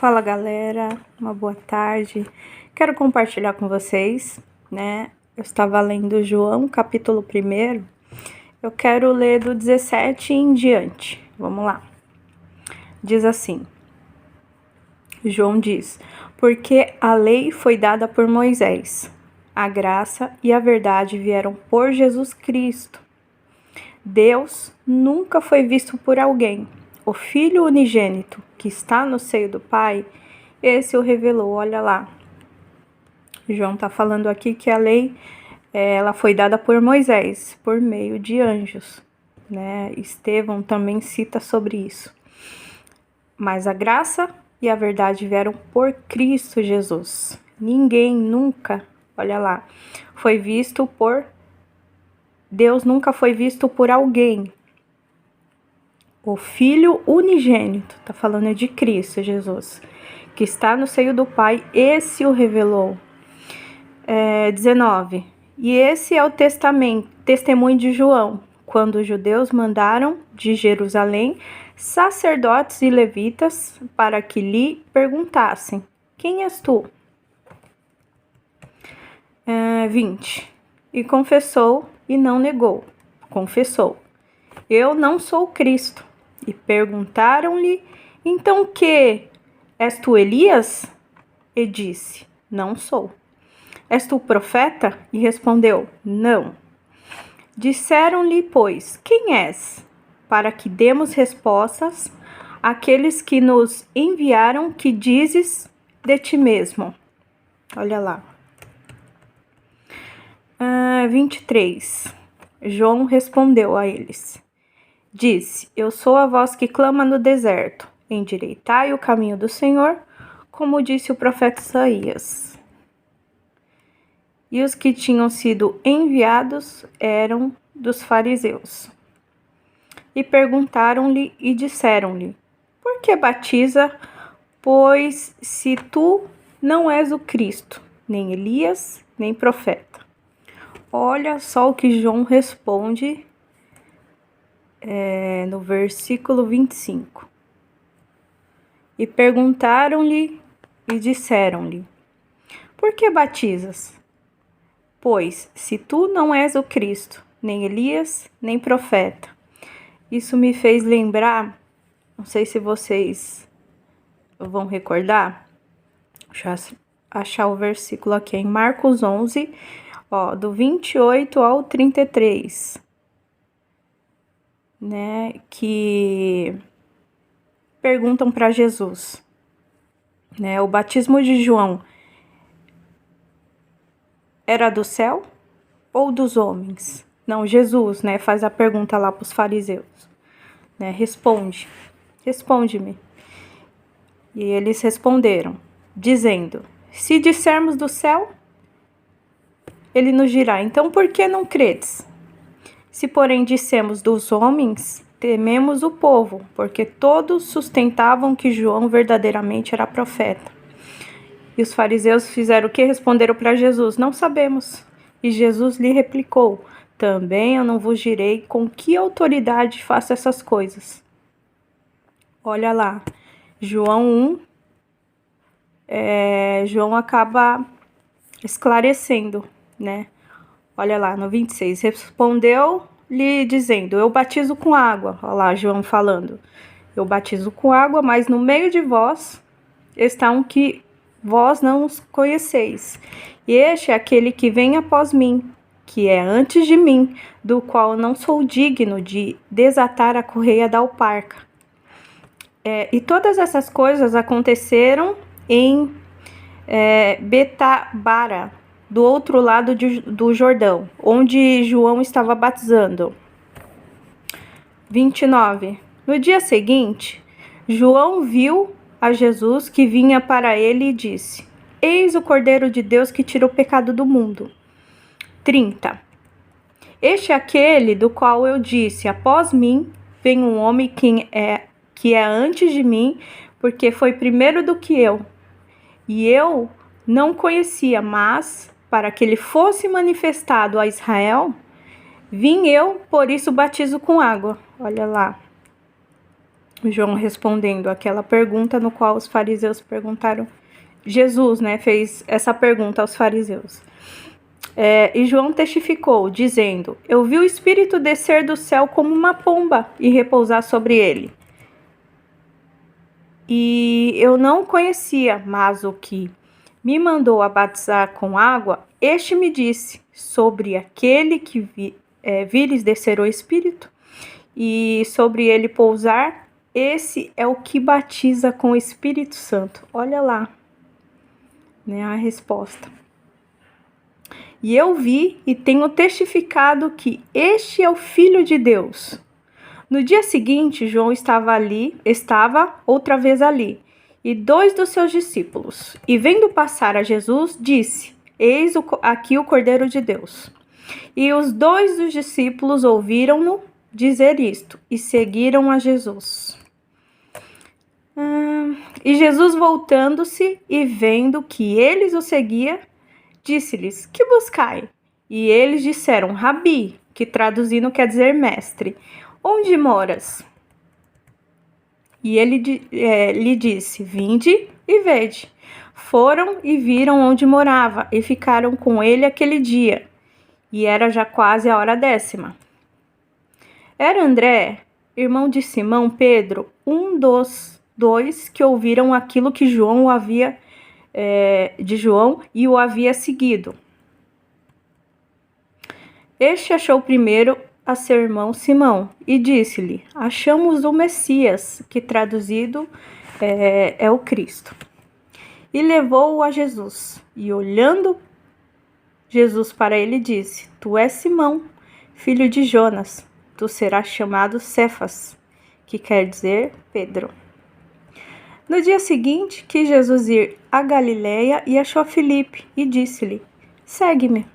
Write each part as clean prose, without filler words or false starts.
Fala galera, uma boa tarde. Quero compartilhar com vocês, né? Eu estava lendo João, capítulo 1. Eu quero ler do 17 em diante. Vamos lá. Diz assim: João diz: porque a lei foi dada por Moisés, a graça e a verdade vieram por Jesus Cristo. Deus nunca foi visto por alguém. O Filho unigênito que está no seio do Pai, esse o revelou. Olha lá. João está falando aqui que a lei ela foi dada por Moisés, por meio de anjos, né? Estevão também cita sobre isso. Mas a graça e a verdade vieram por Cristo Jesus. Ninguém nunca, olha lá, foi visto por Deus, nunca foi visto por alguém. O Filho unigênito, está falando de Cristo Jesus, que está no seio do Pai, esse o revelou. 19. E esse é o testemunho de João, quando os judeus mandaram de Jerusalém sacerdotes e levitas para que lhe perguntassem: quem és tu? 20. E confessou e não negou. Confessou: eu não sou Cristo. E perguntaram-lhe: então que? És tu Elias? E disse: não sou. És tu profeta? E respondeu: não. Disseram-lhe, pois, quem és? Para que demos respostas àqueles que nos enviaram, que dizes de ti mesmo. Olha lá. 23. João respondeu a eles. Disse: eu sou a voz que clama no deserto. Endireitai o caminho do Senhor, como disse o profeta Isaías. E os que tinham sido enviados eram dos fariseus. E perguntaram-lhe e disseram-lhe: por que batiza? Pois se tu não és o Cristo, nem Elias, nem profeta. Olha só o que João responde no versículo 25. E perguntaram-lhe e disseram-lhe: por que batizas? Pois se tu não és o Cristo, nem Elias, nem profeta. Isso me fez lembrar, não sei se vocês vão recordar, deixa eu achar o versículo aqui, em Marcos 11, do 28 ao 33, né, que perguntam para Jesus, né, o batismo de João era do céu ou dos homens? Não, Jesus, né, faz a pergunta lá para os fariseus, né, responde-me. E eles responderam, dizendo: se dissermos do céu, ele nos dirá: então por que não credes? Se porém dissemos dos homens, tememos o povo, porque todos sustentavam que João verdadeiramente era profeta. E os fariseus fizeram o que? Responderam para Jesus: não sabemos. E Jesus lhe replicou: também eu não vos direi com que autoridade faço essas coisas. Olha lá, João 1, João acaba esclarecendo, né? Olha lá, no 26, respondeu-lhe dizendo: eu batizo com água. Olha lá, João falando: eu batizo com água, mas no meio de vós está um que vós não os conheceis. E este é aquele que vem após mim, que é antes de mim, do qual não sou digno de desatar a correia da alparca. E todas essas coisas aconteceram em Betabara, do outro lado do Jordão, onde João estava batizando. 29. No dia seguinte, João viu a Jesus que vinha para ele e disse: eis o Cordeiro de Deus que tira o pecado do mundo. 30. Este é aquele do qual eu disse: após mim vem um homem que é antes de mim, porque foi primeiro do que eu. E eu não conhecia, mas para que ele fosse manifestado a Israel, vim eu, por isso batizo com água. Olha lá. João respondendo aquela pergunta no qual os fariseus perguntaram. Jesus, né, fez essa pergunta aos fariseus. E João testificou, dizendo: eu vi o Espírito descer do céu como uma pomba e repousar sobre ele. E eu não o conhecia, mas o que me mandou a batizar com água, este me disse: sobre aquele que vires descer o Espírito e sobre ele pousar, esse é o que batiza com o Espírito Santo. Olha lá, né, a resposta. E eu vi e tenho testificado que este é o Filho de Deus. No dia seguinte, João estava outra vez ali, e 2 dos seus discípulos. E vendo passar a Jesus, disse: eis aqui o Cordeiro de Deus. E os 2 dos discípulos ouviram-no dizer isto, e seguiram a Jesus. E Jesus, voltando-se e vendo que eles o seguiam, disse-lhes: que buscai? E eles disseram: Rabi, que traduzindo quer dizer mestre, onde moras? E ele lhe disse: vinde e vede. Foram e viram onde morava, e ficaram com ele aquele dia. E era já quase a hora 10ª. Era André, irmão de Simão Pedro, um dos 2 que ouviram aquilo que João e o havia seguido. Este achou primeiro a seu irmão Simão e disse-lhe: achamos o Messias, que traduzido é o Cristo. E levou-o a Jesus. E olhando Jesus para ele, disse: tu és Simão, filho de Jonas, tu serás chamado Cefas, que quer dizer Pedro. No dia seguinte, quis Jesus ir a Galiléia e achou Filipe e disse-lhe: segue-me.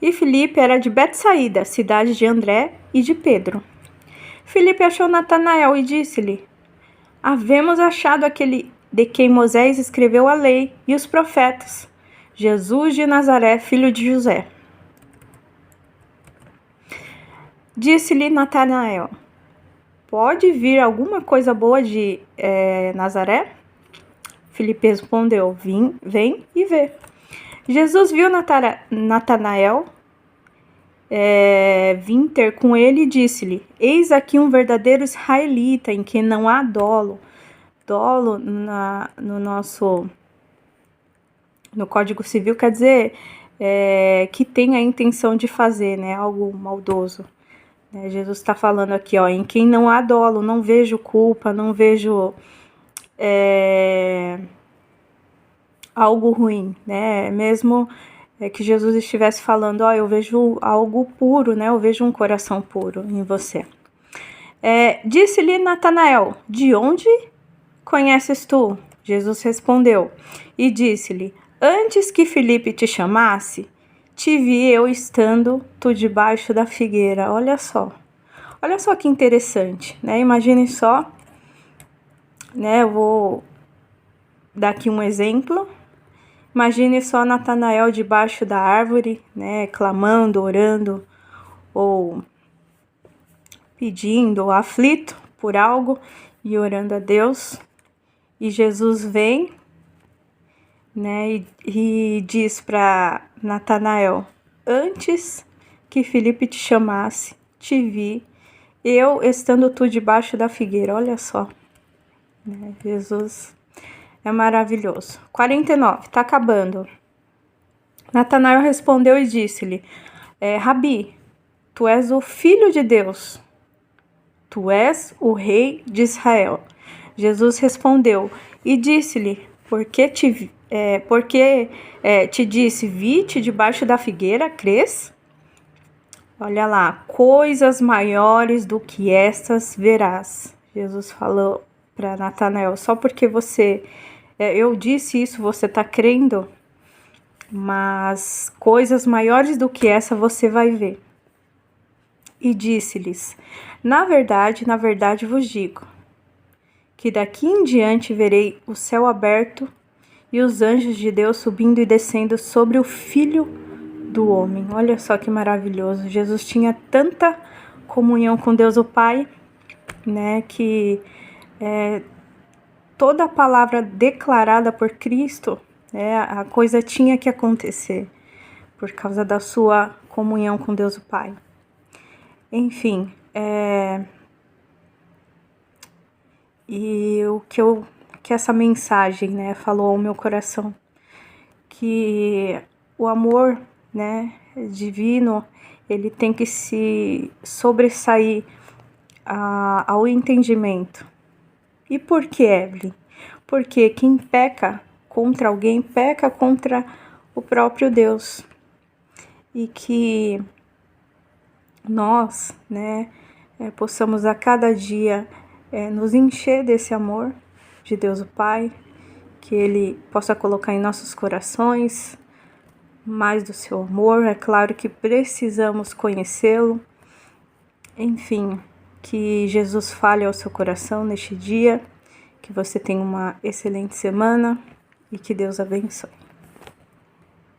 E Filipe era de Betsaída, cidade de André e de Pedro. Filipe achou Natanael e disse-lhe: havemos achado aquele de quem Moisés escreveu a lei e os profetas, Jesus de Nazaré, filho de José. Disse-lhe Natanael: pode vir alguma coisa boa de Nazaré? Filipe respondeu: vem e vê. Jesus viu Natanael vir ter com ele e disse-lhe: eis aqui um verdadeiro israelita, em quem não há dolo. Dolo no Código Civil quer dizer que tem a intenção de fazer, né, algo maldoso. Jesus está falando aqui, em quem não há dolo, não vejo culpa, não vejo algo ruim, né? Mesmo que Jesus estivesse falando, eu vejo algo puro, né? Eu vejo um coração puro em você. Disse-lhe Natanael: de onde conheces tu? Jesus respondeu e disse-lhe: antes que Filipe te chamasse, te vi eu estando tu debaixo da figueira. Olha só que interessante, né? Imagine só, né? Eu vou dar aqui um exemplo. Imagine só Natanael debaixo da árvore, né? Clamando, orando, ou pedindo, ou aflito por algo e orando a Deus. E Jesus vem, né? E diz para Natanael: antes que Filipe te chamasse, te vi, eu estando tu debaixo da figueira. Olha só, né? Jesus é maravilhoso. 49, tá acabando. Natanael respondeu e disse-lhe: Rabi, tu és o Filho de Deus, tu és o Rei de Israel. Jesus respondeu e disse-lhe: porque te disse, vi-te debaixo da figueira, crês? Olha lá, coisas maiores do que estas verás. Jesus falou para Natanael: só porque eu disse isso, você está crendo? Mas coisas maiores do que essa você vai ver. E disse-lhes: na verdade vos digo, que daqui em diante verei o céu aberto e os anjos de Deus subindo e descendo sobre o Filho do Homem. Olha só que maravilhoso. Jesus tinha tanta comunhão com Deus o Pai, né, que toda a palavra declarada por Cristo, a coisa tinha que acontecer por causa da sua comunhão com Deus o Pai. Enfim, e o que essa mensagem, né, falou ao meu coração, que o amor, né, divino, ele tem que se sobressair ao entendimento. E por que, Evelyn? Porque quem peca contra alguém, peca contra o próprio Deus. E que nós, né, possamos a cada dia nos encher desse amor de Deus o Pai, que Ele possa colocar em nossos corações mais do seu amor. É claro que precisamos conhecê-lo. Enfim, que Jesus fale ao seu coração neste dia, que você tenha uma excelente semana e que Deus abençoe.